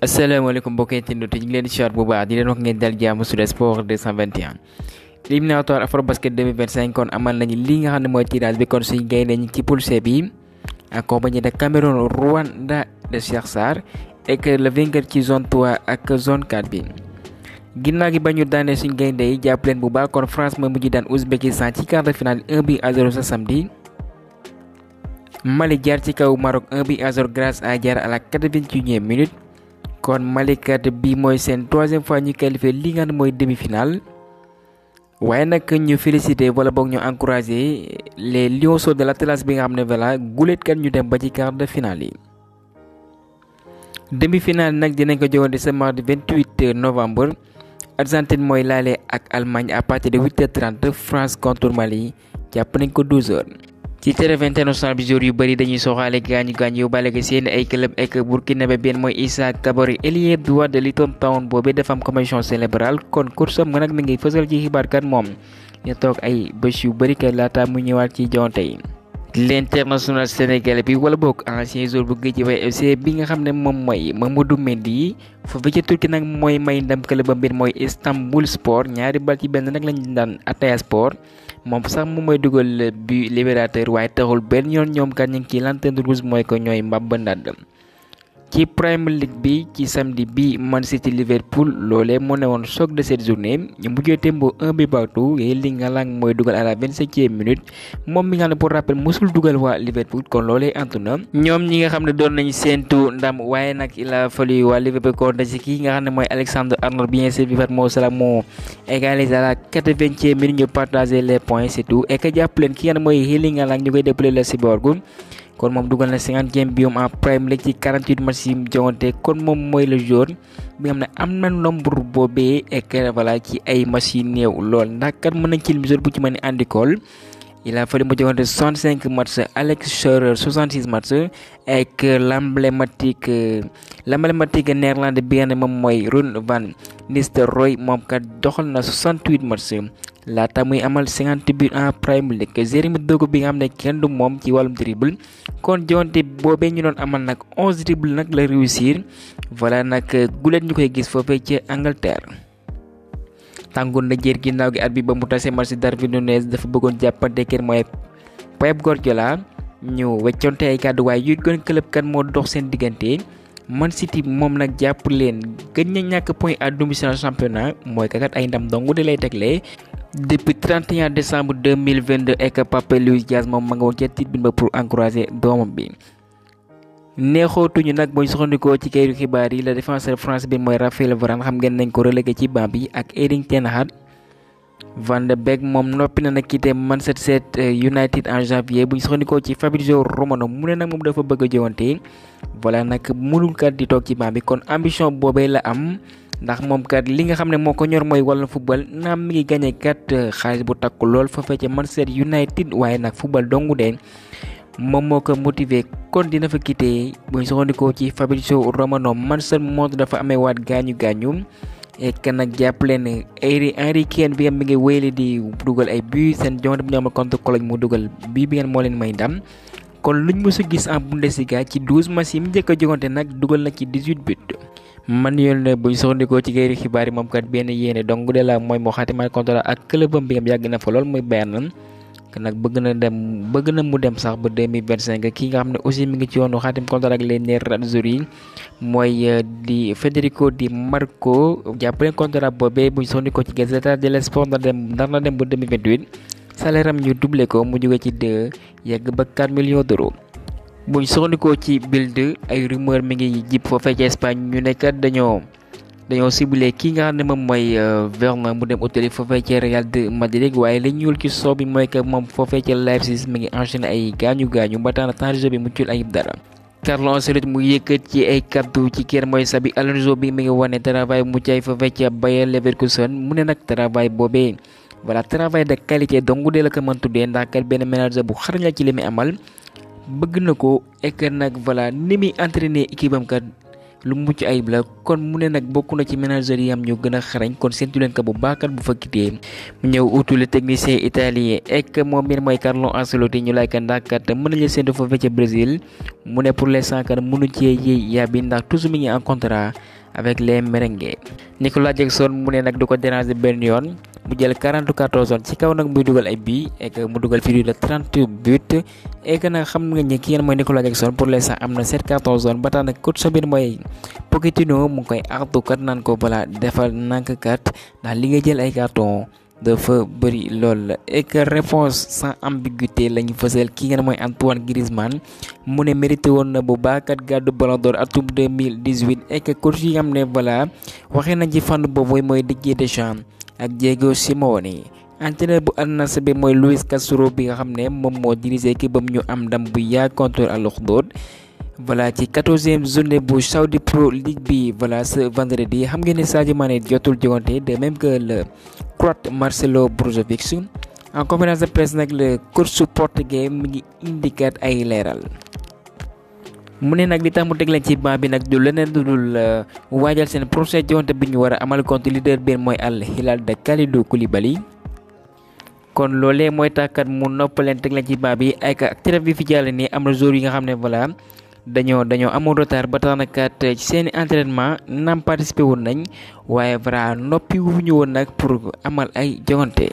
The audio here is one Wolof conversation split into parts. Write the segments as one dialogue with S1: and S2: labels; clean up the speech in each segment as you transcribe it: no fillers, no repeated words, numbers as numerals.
S1: asalaamaaleykum mbokk yi ñu ngi leen di siwaat bu baax di leen wax ngeen dal jàmm sur sport 221 éliminatoire Afrobasket 2025 kon amal nañu li nga xam ne mooy tirage bi kon suñu gaynde ñi ci poule C bi accompagné de Cameroun Rwanda de Cheikh Sarr et que le vainqueur ci zone 3 ak zone 4 bi ginnaaw gi ba ñu daanee suñu gaynde yi jàpp leen bu baax kon France mooy mujj daan Ouzbékistan ci quart de finale 1-0 sa samedi. Mali jaar ci kaw Maroc 1-0 grâce à Diarra à la 81e minute. kon Malikat bi mooy seen troisième fois ñu qualifié li nga xam mooy demi-finale waaye nag ñu félicité wala boog ñu encouragé les lionceaux de l'Atlas bi nga xam ne voilà gulet kat ñu dem ba ci quart de finale yi. demi-finale nag dinañ ko jogoon ce mardi 28 novembre Argentine mooy laale ak Allemagne à partir de 8h30 France contre Mali jàpp nañ ko 12h. ci trêve international bi jour yu bëri dañuy soxaale gaañu yu bale seen ay club ak burkinabé benn mooy Issa Kabore ailier droit de Luton Town boobee dafa am commission cérébrale kon course am nag mi ngi fësal ci xibaar kat moom ñu toog ay bés yu bëri kat laata mu ñëwaat ci jonte yi. l'international sénégalais bi wala boog ancien joueur bu Guédiawaye FC bi nga xam ne moom mooy Mamadou Mendy foofu ca Turquie nag mooy may ndam club ba mbir mooy Istanbul Sport ñaari bal ci benn nag lañu daan Antalya Sport moom sax moom mooy dugal bi libérateur waaye taxul benn yoon ñoom kat ñu ngi ci lanterne rouge mooy ko ñooy mbab ndàdd ci Premier League bi ci samedi bi Man City Liverpool loolee moo ne woon choc de cette journée ñu mujjee tembo 1 partout Erling Haaland mooy dugal à la 27e minute moom mi nga xam ne pour rappel musul dugal waa Liverpool kon loolee antu na ñoom ñi nga xam ne doon nañu séentu ndam waaye nag il a fallu waa Liverpool kon da ci kii nga xam ne mooy Alexander Arnold bien servi par Mo Salah moo égalise à la 80e minute ñu partager les points c'est tout et que jàpp leen ki nga xam ne mooy Erling Haaland ñu koy déppale la cyborg kon moom dugal na 50e biom en Premier League ci 48 matchs yi mu jongante kon moom mooy le joueur bi nga xam ne am na nombre boobee et que voilà ci ay matchs yi néew lool ndax kat mën nañ ci joueur bu ci mën a andi Cole il a fallu mu jongante 65 matchs Alex Schreuder 66 matchs ak l'emblématique néerlandais bi nga xam ne moom mooy Ruud van Nistelrooy moom kat doxal na 68 matchs laata muy amal 50 buts en Premier League Jérémy Doku bi nga xam ne kenn du moom ci wàllum dribble kon jonte boobee ñu doon amal nag 11 dribble nag la réussir voilà nag gulet ñu koy gis foofee ci Angleterre. tàngoon na jër ginnaaw gi at bi ba mu tase match Darwin Núñez dafa bëggoon jàppante kenn mooy Pep Guardiola ñu wecconte ay kàddu waaye yu gën club kan moo dox seen diggante. Man City moom nag jàpp leen gën na ñàkk point à domicile championnat mooy kakat ay ndam dong de lay tegle depuis 31 décembre 2022 ak Pape Luis Diaz moom ma nga woon ca tribune ba pour encourager doomam bi. neexootuñu nag mooy soxandikoo ci kayitu xibaar yi le défenseur français bi mooy Raphaël Varane xam ngeen nañ ko relégué ci banc bi ak Erik ten Hag. Van de Beek moom noppi na nag quitté Manchester United en janvier bu ñu soxandikoo ci Fabrizio Romano mu ne nag moom dafa bëgg a jowante voilà nag mënul kat di toog ci banc bi kon ambition boobee la am ndax moom kat li nga xam ne moo ko ñor mooy wàllum football naam mi ngi gagné kat xaalis bu takku lool fa fecc Manchester United waaye nag football dongu de moom moo ko motivé kon dina fa quitté bu ñu soxandikoo ci Fabrizio Romano Mason Mount dafa amee waat gaañu. et nag jàpp leen Harry Kane bi nga mi ngi wéyale di dugal ay buts seen joŋante bi ñu amal contre Cologne mu dugal bii bi ngeen moo leen may ndam kon luñ mës a gis en Bundesliga ci 12 matchs yi mu njëkk a joŋante nag dugal na ci 18 buts. man yoon ne buñ soxandikoo ci kayiti xibaar yi moom kat benn yéene donc de la mooy moo xaatimal contrat ak clubam bi nga yàgg na fa lool muy Bayern nag bëgg na mu dem sax ba 2025 ki nga xam ne aussi mi ngi ci yoonu xaatim contrat ak les Nerazzurri mooy di Federico Di Marco jàppale contrat boobee buñ soxandikoo ci Gazzetta dello Sport ndar na dem ba 2028 salaire am ñu doublé ko mu jóge ci 2 yegg ba 4 millions d'euros. buñ soxandikoo ci Bild ay rumeur mi ngi jib foofee ci Espagne ñu nekkat dañoo ciblé kii nga xam ne moom mooy Vernon mu dem utali foofee ci Real de Madrid waaye la ñuul ci soo bi mooy que moom foofee ci Leipzig mi ngi enchaîné ay gaañu ba tax na temps de jeu bi muccul ayib dara. Carlo Ancelotti mu yëkkat ci ay kaddu ci kër mooy Xabi Alonso bi mi ngi wane travail mu cay foofee ci Bayer Leverkusen mu ne nag travail boobee voilà travail de qualité donc de la ko mën tuddee ndax kat benn manager bu xarañ la ci li muy amal bëgg na ko et nag voilà ni muy entraîné équipe am kat. lu mucc ayib la kon mu ne nag bokk na ci manager yi am ñu gën a xarañ kon séntu leen ko bu baakat bu fa quitté mu ñëw utu le technicien italien ek moom mi mooy Carlo Ancelotti ñu lay ka ndax kat mën nañu séntu foofee ca Brésil mu ne pour l'instant kat mënu cee yéey yàbbi ndax toujours mi ngi en contrat avec les merengues. Nicolas Jackson mu ne nag du ko déranger benn yoon mu jël 44 zones ci kaw nag muy dugal ay bii et que mu dugal fii de 30 buts et que nag xam nga ñi ki ngeen mooy Nicolas Jackson pour l'instant am na 7 cartons jaune ba tax nag coach bi mooy Pochettino mu ngi koy artu kat naan ko balaa defal nank kat ndax li nga jël ay carton dafa bëri lool et que réponse sans ambiguïté lañu fësal ki ngeen mooy Antoine Griezmann mu ne mérité woon na bu baax kat gàddu Ballon d'Or atum 2018 et que coach yi nga xam ne voilà waxee nañ ci fànn boobu mooy Didier Deschamps ak Diego Simeone. entraîneur bu Al Nassr bi mooy Luis Castro bi nga xam ne moom moo dirigé équipe bam ñu am ndam bu yaa contre Al Ahly voilà ci 14e journée bu Saudi Pro League bi voilà ce vendredi xam ngeen ne Sadio Mané jotul jogante de même que le croate Marcelo Brozovic. en conférence de presse nag le coach portugais mi ngi indiquer ay leeral mu ne nag li tax mu teg leen ci banc bi nag du leneen du dul waajal seen prochain jogante bi ñu war a amal contre leader bi mooy Al Hilal de Kalidou Koulibaly. kon loolee mooy tax kat mu noppaleen teg leen ci banc bi ay ak trêve bi fi jàll nii am na joueurs yi nga xam ne voilà dañoo amoon retard ba tax na kat ci seeni entraînement naam participé woon nañ waaye voilà noppi wu ñu woon nag pour amal ay jogante.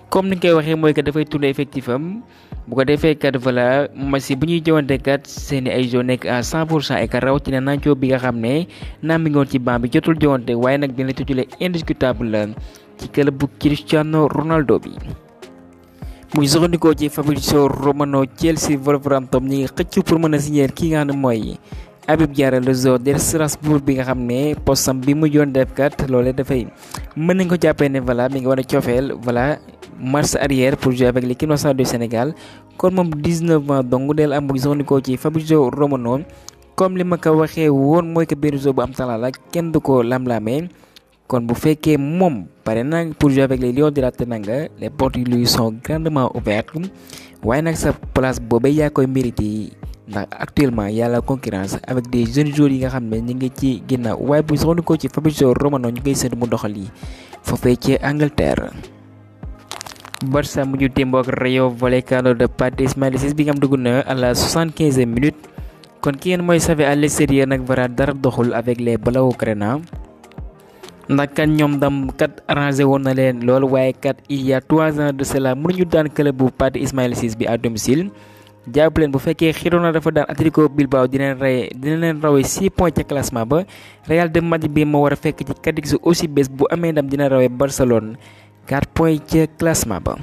S1: comme ni nga koy waxee mooy que dafay tourner effectif am bu ko defee kat voilà match bu ñuy jogante kat seeni ay joueurs nekk à 100% et que rawatina Nacho bi nga xam ne naam mi ngi woon ci banc bi jotul jogante waaye nag dina titulaire indiscutable la ci club bu Cristiano Ronaldo bi. muy soxandikoo ci Fabrizio Romano Chelsea Wolverhampton ñi ngi xëcc pour mën a signer ki nga xam ne mooy Habib Diarra le joueur de Strasbourg bi nga xam ne postam bi mu yoon def kat loolee dafay mën nañ ko jàppee ne voilà mi ngi war a cofeel voilà marche arrière pour jouer avec l'équipe nationale du Sénégal kon moom 19 ans donc del am muy soxandikoo ci Fabrizio Romano comme li ma ko waxee woon mooy que benn joueur bu am talent la kenn du ko lam-lamee. kon bu fekkee moom pare na pour jouer avec les Lions de la Teranga les portes lui sont grandement ouvertes waaye nag sa place boobee yaa koy mérité ndax actuellement y a la concurrence avec des jeunes joueurs yi nga xam ne ñu ngi ci ginnaaw waaye bu soxla ko ci Fabrizio Romano ñu koy séntu mu doxal yi foofee ci Angleterre. Barça mujj témboo ak Rayo Vallecano de Pathé Ismaïla Ciss bi nga xam dugg na à la 75e minute kon ki ngeen mooy Xavi à l'extérieur nag bara dara doxul avec les Blaugrana. ndax kat ñoom dam kat arrangé woon na leen lool waaye kat il y a 3 ans de cela mënuñu daan club bu Pathé Ismaïla Ciss bi à domicile jàpp leen bu fekkee Girona dafa daan Atlético Bilbao dina leen rawee 6 points ca classement ba Real de Madrid bi moo war a fekk ci Cadix aussi bés bu amee ndam dina rawee Barcelone 4 points ca classement ba.